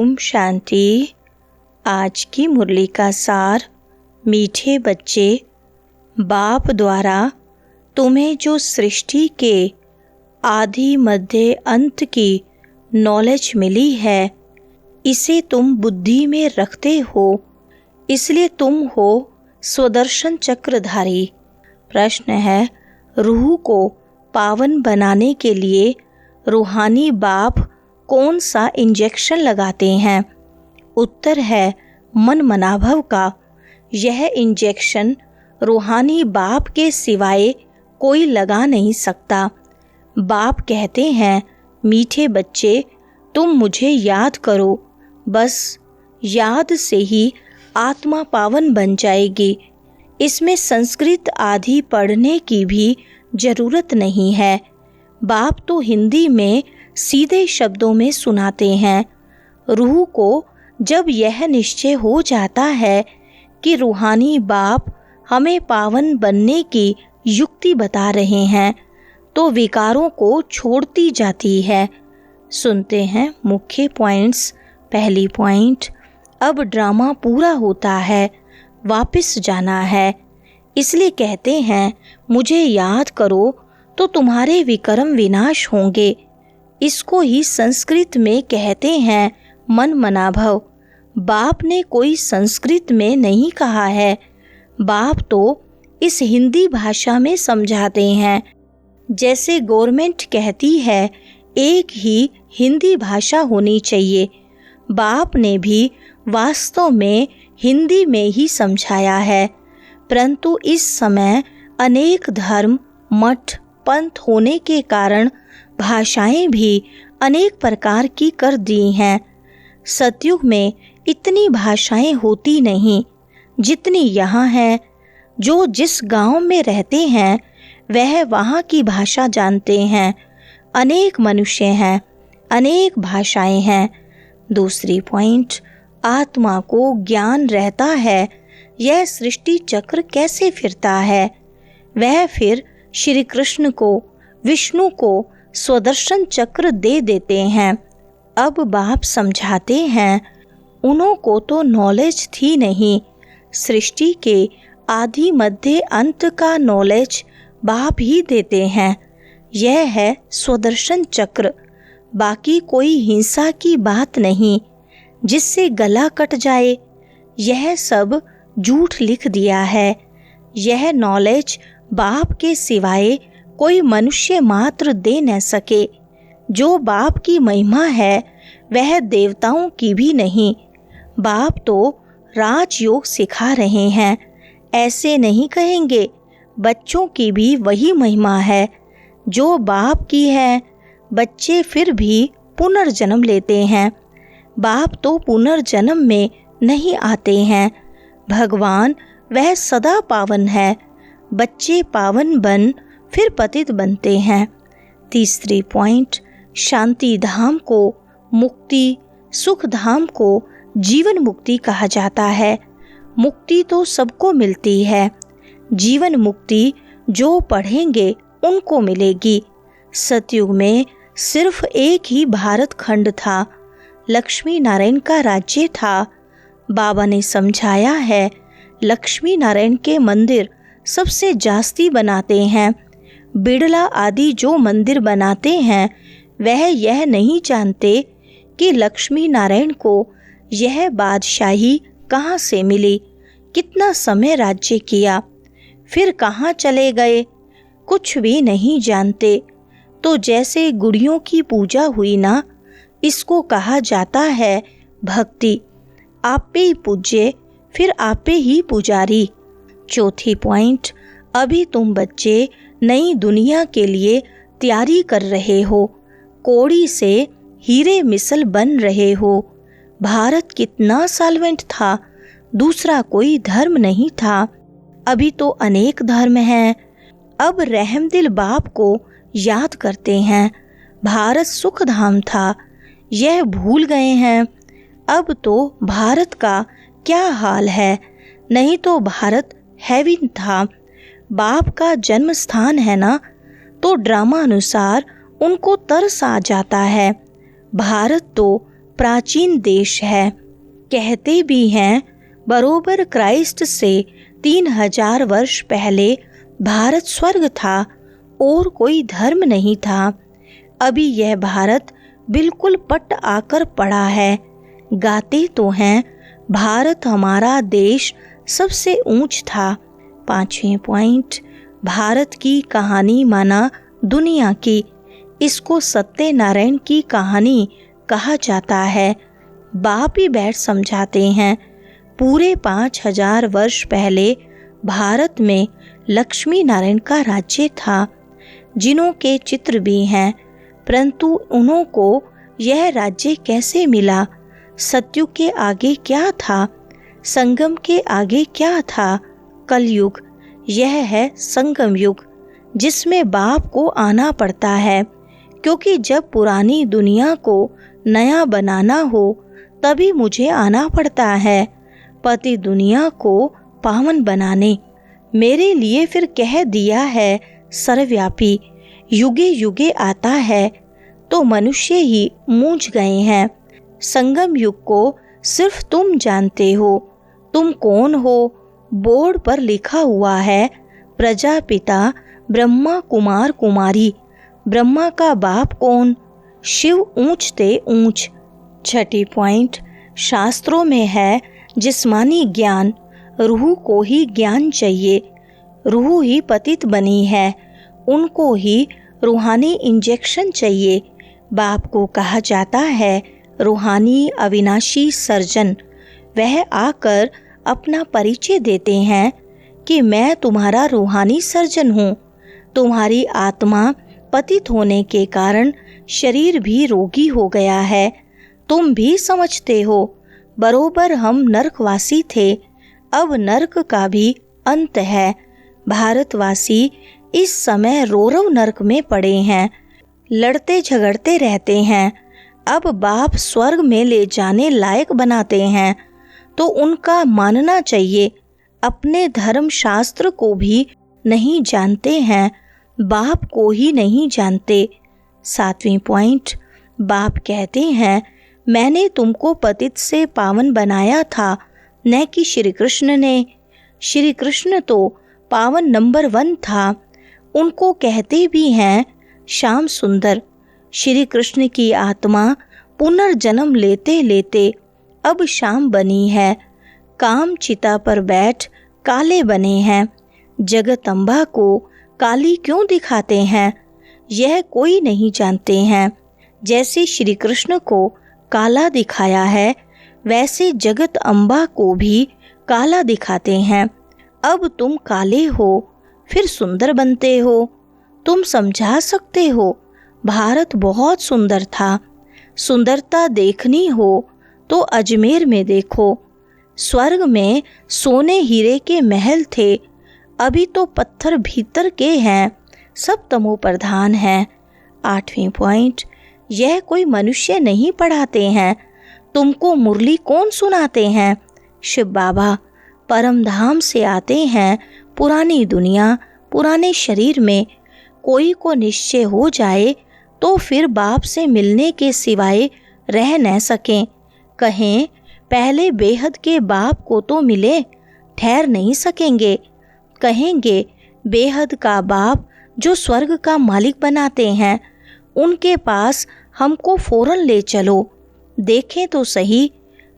ओम शांति। आज की मुरली का सार। मीठे बच्चे, बाप द्वारा तुम्हें जो सृष्टि के आदि मध्य अंत की नॉलेज मिली है, इसे तुम बुद्धि में रखते हो, इसलिए तुम हो स्वदर्शन चक्रधारी। प्रश्न है, रूह को पावन बनाने के लिए रूहानी बाप कौन सा इंजेक्शन लगाते हैं? उत्तर है मन मनाभव का। यह इंजेक्शन रूहानी बाप के सिवाय कोई लगा नहीं सकता। बाप कहते हैं, मीठे बच्चे, तुम मुझे याद करो, बस याद से ही आत्मा पावन बन जाएगी। इसमें संस्कृत आदि पढ़ने की भी जरूरत नहीं है। बाप तो हिंदी में सीधे शब्दों में सुनाते हैं। रूह को जब यह निश्चय हो जाता है कि रूहानी बाप हमें पावन बनने की युक्ति बता रहे हैं, तो विकारों को छोड़ती जाती है। सुनते हैं मुख्य पॉइंट्स। पहली पॉइंट, अब ड्रामा पूरा होता है, वापस जाना है, इसलिए कहते हैं मुझे याद करो तो तुम्हारे विकर्म विनाश होंगे। इसको ही संस्कृत में कहते हैं मन मनाभव। बाप ने कोई संस्कृत में नहीं कहा है, बाप तो इस हिंदी भाषा में समझाते हैं। जैसे गवर्नमेंट कहती है एक ही हिंदी भाषा होनी चाहिए, बाप ने भी वास्तव में हिंदी में ही समझाया है। परंतु इस समय अनेक धर्म, मठ, पंथ होने के कारण भाषाएं भी अनेक प्रकार की कर दी हैं। सतयुग में इतनी भाषाएं होती नहीं जितनी यहाँ है। जो जिस गांव में रहते हैं वह वहाँ की भाषा जानते हैं। अनेक मनुष्य हैं, अनेक भाषाएं हैं। दूसरी पॉइंट, आत्मा को ज्ञान रहता है यह सृष्टि चक्र कैसे फिरता है। वह फिर श्री कृष्ण को, विष्णु को स्वदर्शन चक्र दे देते हैं। अब बाप समझाते हैं, उन्हों को तो नॉलेज थी नहीं। सृष्टि के आदि मध्य अंत का नॉलेज बाप ही देते हैं। यह है स्वदर्शन चक्र। बाकी कोई हिंसा की बात नहीं जिससे गला कट जाए, यह सब झूठ लिख दिया है। यह नॉलेज बाप के सिवाय कोई मनुष्य मात्र दे न सके। जो बाप की महिमा है वह देवताओं की भी नहीं। बाप तो राजयोग सिखा रहे हैं, ऐसे नहीं कहेंगे। बच्चों की भी वही महिमा है जो बाप की है। बच्चे फिर भी पुनर्जन्म लेते हैं। बाप तो पुनर्जन्म में नहीं आते हैं। भगवान वह सदा पावन है। बच्चे पावन बन फिर पतित बनते हैं। तीसरी पॉइंट, शांति धाम को मुक्ति, सुख धाम को जीवन मुक्ति कहा जाता है। मुक्ति तो सबको मिलती है, जीवन मुक्ति जो पढ़ेंगे उनको मिलेगी। सतयुग में सिर्फ एक ही भारत खंड था, लक्ष्मी नारायण का राज्य था। बाबा ने समझाया है, लक्ष्मी नारायण के मंदिर सबसे जास्ती बनाते हैं। बिड़ला आदि जो मंदिर बनाते हैं वह यह नहीं जानते कि लक्ष्मी नारायण को यह बादशाही कहाँ से मिली, कितना समय राज्य किया, फिर कहाँ चले गए, कुछ भी नहीं जानते। तो जैसे गुड़ियों की पूजा हुई ना, इसको कहा जाता है भक्ति। आपे ही पूज्य, फिर आपे ही पुजारी। चौथी पॉइंट, अभी तुम बच्चे नई दुनिया के लिए तैयारी कर रहे हो, कौड़ी से हीरे मिसल बन रहे हो। भारत कितना साल्वेंट था, दूसरा कोई धर्म नहीं था। अभी तो अनेक धर्म हैं। अब रहमदिल बाप को याद करते हैं। भारत सुख धाम था, यह भूल गए हैं। अब तो भारत का क्या हाल है, नहीं तो भारत हेवन था। बाप का जन्म स्थान है ना, तो ड्रामा अनुसार उनको तरस आ जाता है। भारत तो प्राचीन देश है। कहते भी हैं बरोबर क्राइस्ट से 3000 वर्ष पहले भारत स्वर्ग था और कोई धर्म नहीं था। अभी यह भारत बिल्कुल पट आकर पड़ा है। गाते तो हैं भारत हमारा देश सबसे ऊंच था। 5वें पॉइंट, भारत की कहानी माना दुनिया की। इसको सत्यनारायण की कहानी कहा जाता है। बाप ही बैठ समझाते हैं। पूरे 5000 वर्ष पहले भारत में लक्ष्मी नारायण का राज्य था, जिन्हों के चित्र भी हैं, परंतु उन्हों को यह राज्य कैसे मिला? सतयुग के आगे क्या था? संगम के आगे क्या था? कलयुग। यह है संगम युग, जिसमें बाप को आना पड़ता है, क्योंकि जब पुरानी दुनिया को नया बनाना हो तभी मुझे आना पड़ता है, पति दुनिया को पावन बनाने। मेरे लिए फिर कह दिया है सर्वव्यापी, युगे युगे आता है, तो मनुष्य ही मूंझ गए हैं। संगम युग को सिर्फ तुम जानते हो। तुम कौन हो? बोर्ड पर लिखा हुआ है प्रजापिता ब्रह्मा कुमार कुमारी। ब्रह्मा का बाप कौन? शिव ऊंचते ऊंच। 6 पॉइंट, शास्त्रों में है जिस्मानी ज्ञान, रूह को ही ज्ञान चाहिए। रूह ही पतित बनी है, उनको ही रूहानी इंजेक्शन चाहिए। बाप को कहा जाता है रूहानी अविनाशी सर्जन। वह आकर अपना परिचय देते हैं कि मैं तुम्हारा रूहानी सर्जन हूँ। तुम्हारी आत्मा पतित होने के कारण शरीर भी रोगी हो गया है। तुम भी समझते हो, बरोबर हम नरकवासी थे, अब नरक का भी अंत है। भारतवासी इस समय रोरव नरक में पड़े हैं, लड़ते झगड़ते रहते हैं। अब बाप स्वर्ग में ले जाने लायक बनाते हैं, तो उनका मानना चाहिए। अपने धर्म शास्त्र को भी नहीं जानते हैं, बाप को ही नहीं जानते। 7वें पॉइंट, बाप कहते हैं मैंने तुमको पतित से पावन बनाया था, न कि श्री कृष्ण ने। श्री कृष्ण तो पावन नंबर 1 था। उनको कहते भी हैं श्याम सुंदर। श्री कृष्ण की आत्मा पुनर्जन्म लेते लेते अब श्याम बनी है। काम चिता पर बैठ काले बने हैं। जगदम्बा को काली क्यों दिखाते हैं, यह कोई नहीं जानते हैं। जैसे श्री कृष्ण को काला दिखाया है, वैसे जगत अम्बा को भी काला दिखाते हैं। अब तुम काले हो, फिर सुंदर बनते हो। तुम समझा सकते हो, भारत बहुत सुंदर था। सुंदरता देखनी हो तो अजमेर में देखो। स्वर्ग में सोने हीरे के महल थे, अभी तो पत्थर भीतर के हैं, सब तमो प्रधान हैं। 8वें पॉइंट, यह कोई मनुष्य नहीं पढ़ाते हैं, तुमको मुरली कौन सुनाते हैं? शिव बाबा परम धाम से आते हैं पुरानी दुनिया पुराने शरीर में। कोई को निश्चय हो जाए तो फिर बाप से मिलने के सिवाय रह न सकें। कहें पहले बेहद के बाप को तो मिले, ठहर नहीं सकेंगे। कहेंगे बेहद का बाप जो स्वर्ग का मालिक बनाते हैं, उनके पास हमको फौरन ले चलो। देखें तो सही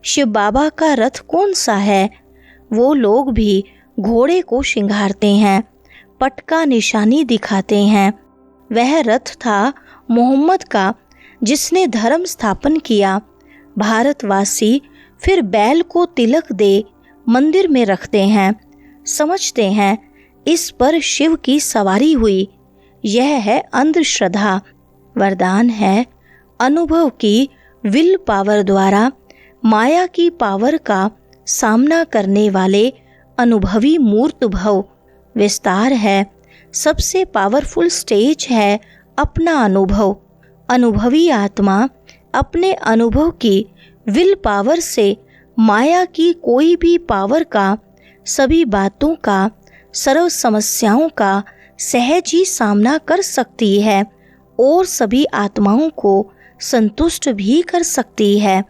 शिव बाबा का रथ कौन सा है। वो लोग भी घोड़े को श्रृंगारते हैं, पटका निशानी दिखाते हैं। वह रथ था मोहम्मद का, जिसने धर्म स्थापन किया। भारतवासी फिर बैल को तिलक दे मंदिर में रखते हैं, समझते हैं इस पर शिव की सवारी हुई। यह है अंधश्रद्धा। वरदान है अनुभव की विल पावर द्वारा माया की पावर का सामना करने वाले अनुभवी मूर्त भव। विस्तार है सबसे पावरफुल स्टेज है अपना अनुभव। अनुभवी आत्मा अपने अनुभव की विल पावर से माया की कोई भी पावर का, सभी बातों का, सर्व समस्याओं का सहज ही सामना कर सकती है और सभी आत्माओं को संतुष्ट भी कर सकती है।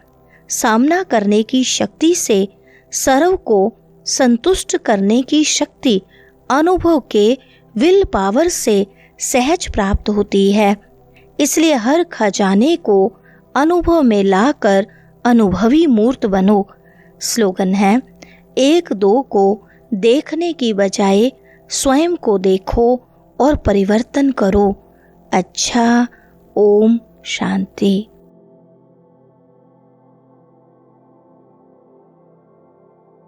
सामना करने की शक्ति से सर्व को संतुष्ट करने की शक्ति अनुभव के विल पावर से सहज प्राप्त होती है। इसलिए हर खजाने को अनुभव में लाकर अनुभवी मूर्त बनो। स्लोगन है, एक दो को देखने की बजाय स्वयं को देखो और परिवर्तन करो। अच्छा, ओम शांति।